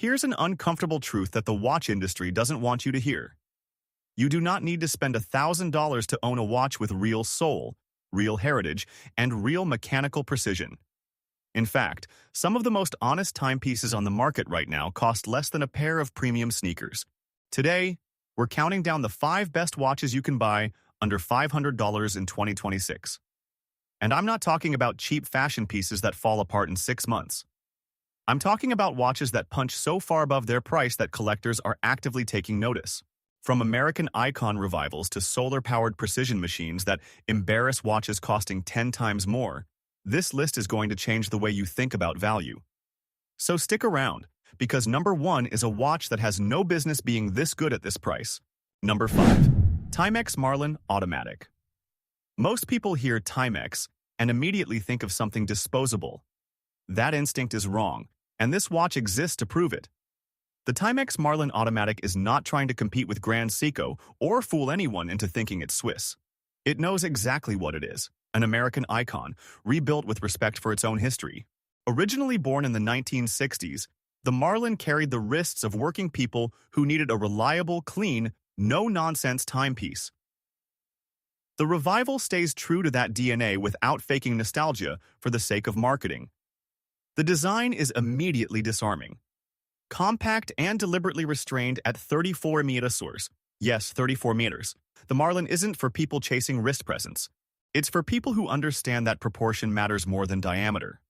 Here's an uncomfortable truth that the watch industry doesn't want you to hear. You do not need to spend $1,000 to own a watch with real soul, real heritage, and real mechanical precision. In fact, some of the most honest timepieces on the market right now cost less than a pair of premium sneakers. Today, we're counting down the 5 best watches you can buy under $500 in 2026. And I'm not talking about cheap fashion pieces that fall apart in 6 months. I'm talking about watches that punch so far above their price that collectors are actively taking notice. From American icon revivals to solar-powered precision machines that embarrass watches costing 10 times more, this list is going to change the way you think about value. So stick around, because number 1 is a watch that has no business being this good at this price. Number 5. Timex Marlin Automatic. Most people hear Timex and immediately think of something disposable. That instinct is wrong, and this watch exists to prove it. The Timex Marlin Automatic is not trying to compete with Grand Seiko or fool anyone into thinking it's Swiss. It knows exactly what it is, an American icon, rebuilt with respect for its own history. Originally born in the 1960s, the Marlin carried the wrists of working people who needed a reliable, clean, no-nonsense timepiece. The revival stays true to that DNA without faking nostalgia for the sake of marketing. The design is immediately disarming. Compact and deliberately restrained at 34 meters. Yes, 34 meters. The Marlin isn't for people chasing wrist presence. It's for people who understand that proportion matters more than diameter.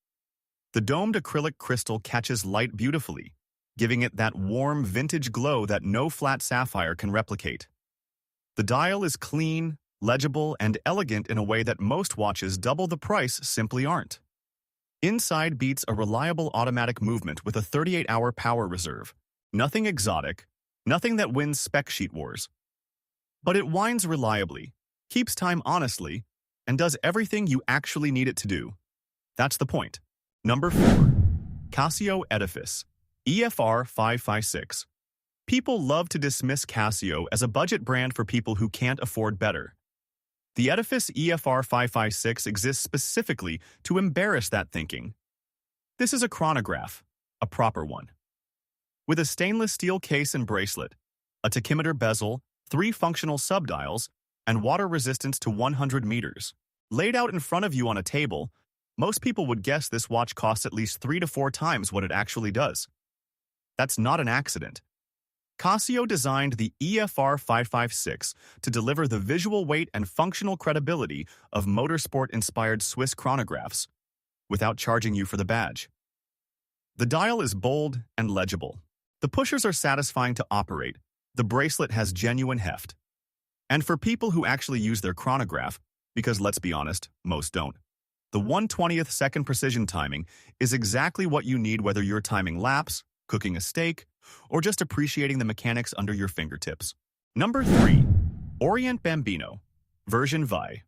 The domed acrylic crystal catches light beautifully, giving it that warm vintage glow that no flat sapphire can replicate. The dial is clean, legible, and elegant in a way that most watches double the price simply aren't. Inside beats a reliable automatic movement with a 38-hour power reserve. Nothing exotic, nothing that wins spec sheet wars. But it winds reliably, keeps time honestly, and does everything you actually need it to do. That's the point. Number 4. Casio Edifice EFR 556. People love to dismiss Casio as a budget brand for people who can't afford better. The Edifice EFR 556 exists specifically to embarrass that thinking. This is a chronograph, a proper one. With a stainless steel case and bracelet, a tachymeter bezel, 3 functional subdials, and water resistance to 100 meters. Laid out in front of you on a table, most people would guess this watch costs at least 3 to 4 times what it actually does. That's not an accident. Casio designed the EFR 556 to deliver the visual weight and functional credibility of motorsport-inspired Swiss chronographs without charging you for the badge. The dial is bold and legible. The pushers are satisfying to operate. The bracelet has genuine heft. And for people who actually use their chronograph, because let's be honest, most don't, the 1/20th second precision timing is exactly what you need whether you're timing laps, cooking a steak, or just appreciating the mechanics under your fingertips. Number 3. Orient Bambino, version Vi.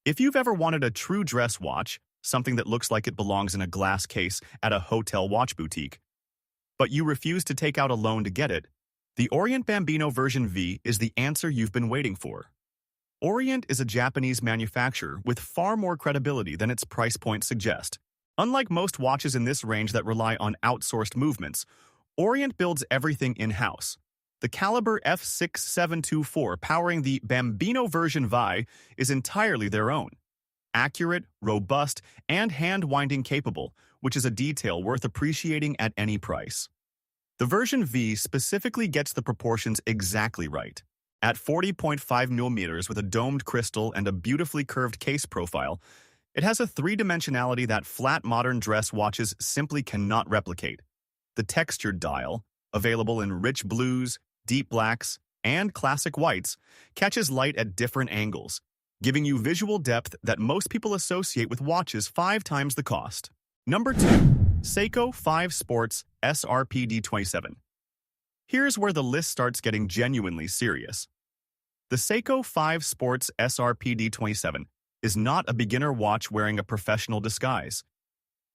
If you've ever wanted a true dress watch, something that looks like it belongs in a glass case at a hotel watch boutique, but you refuse to take out a loan to get it, the Orient Bambino version V is the answer you've been waiting for. Orient is a Japanese manufacturer with far more credibility than its price point suggests. Unlike most watches in this range that rely on outsourced movements, Orient builds everything in-house. The caliber F6724 powering the Bambino version Vi is entirely their own. Accurate, robust, and hand-winding capable, which is a detail worth appreciating at any price. The version V specifically gets the proportions exactly right. At 40.5 millimeters with a domed crystal and a beautifully curved case profile, it has a 3-dimensionality that flat modern dress watches simply cannot replicate. The textured dial, available in rich blues, deep blacks, and classic whites, catches light at different angles, giving you visual depth that most people associate with watches 5 times the cost. Number 2. Seiko 5 Sports SRPD27. Here's where the list starts getting genuinely serious. The Seiko 5 Sports SRPD27 is not a beginner watch wearing a professional disguise.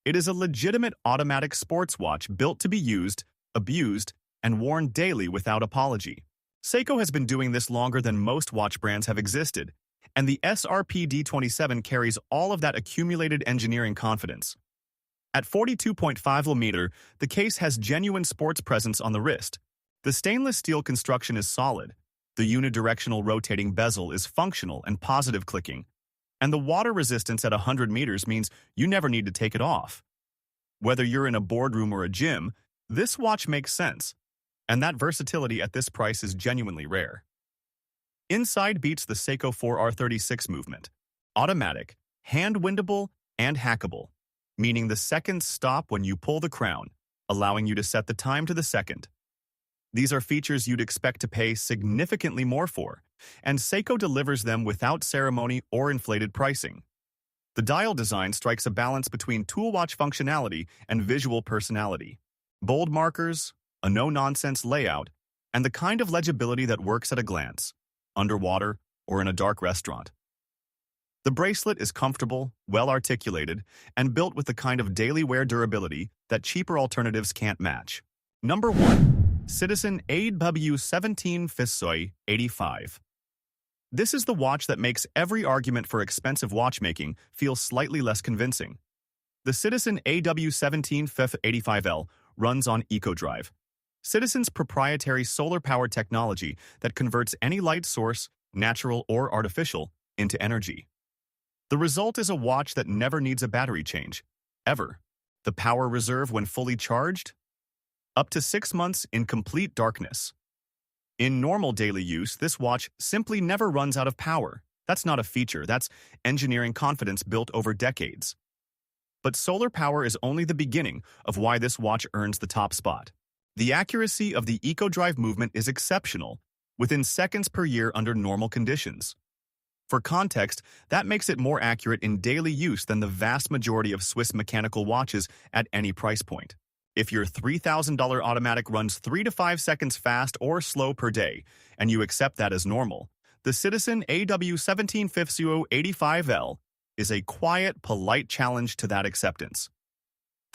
It is a legitimate automatic sports watch built to be used, abused, and worn daily without apology. Seiko has been doing this longer than most watch brands have existed, and the SRPD27 carries all of that accumulated engineering confidence. At 42.5mm, the case has genuine sports presence on the wrist. The stainless steel construction is solid. The unidirectional rotating bezel is functional and positive clicking. And the water resistance at 100 meters means you never need to take it off. Whether you're in a boardroom or a gym, this watch makes sense. And that versatility at this price is genuinely rare. Inside beats the Seiko 4R36 movement. Automatic, hand-windable, and hackable, meaning the seconds stop when you pull the crown, allowing you to set the time to the second. These are features you'd expect to pay significantly more for, and Seiko delivers them without ceremony or inflated pricing. The dial design strikes a balance between toolwatch functionality and visual personality. Bold markers, a no-nonsense layout, and the kind of legibility that works at a glance, underwater or in a dark restaurant. The bracelet is comfortable, well-articulated, and built with the kind of daily wear durability that cheaper alternatives can't match. Number 1. Citizen AW17 85. This is the watch that makes every argument for expensive watchmaking feel slightly less convincing. The Citizen AW17 85L runs on EcoDrive, Citizen's proprietary solar-powered technology that converts any light source, natural or artificial, into energy. The result is a watch that never needs a battery change, ever. The power reserve when fully charged? Up to 6 months in complete darkness. In normal daily use, this watch simply never runs out of power. That's not a feature, that's engineering confidence built over decades. But solar power is only the beginning of why this watch earns the top spot. The accuracy of the EcoDrive movement is exceptional, within seconds per year under normal conditions. For context, that makes it more accurate in daily use than the vast majority of Swiss mechanical watches at any price point. If your $3,000 automatic runs 3 to 5 seconds fast or slow per day, and you accept that as normal, the Citizen AW17 85L is a quiet, polite challenge to that acceptance.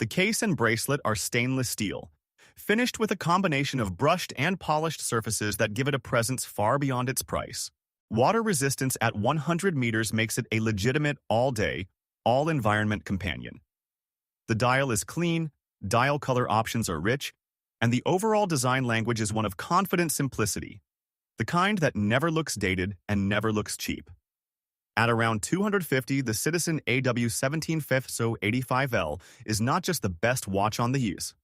The case and bracelet are stainless steel, finished with a combination of brushed and polished surfaces that give it a presence far beyond its price. Water resistance at 100 meters makes it a legitimate all-day, all-environment companion. The dial is clean, dial color options are rich, and the overall design language is one of confident simplicity, the kind that never looks dated and never looks cheap. At around $250, the Citizen AW17 85L is not just the best watch on the use.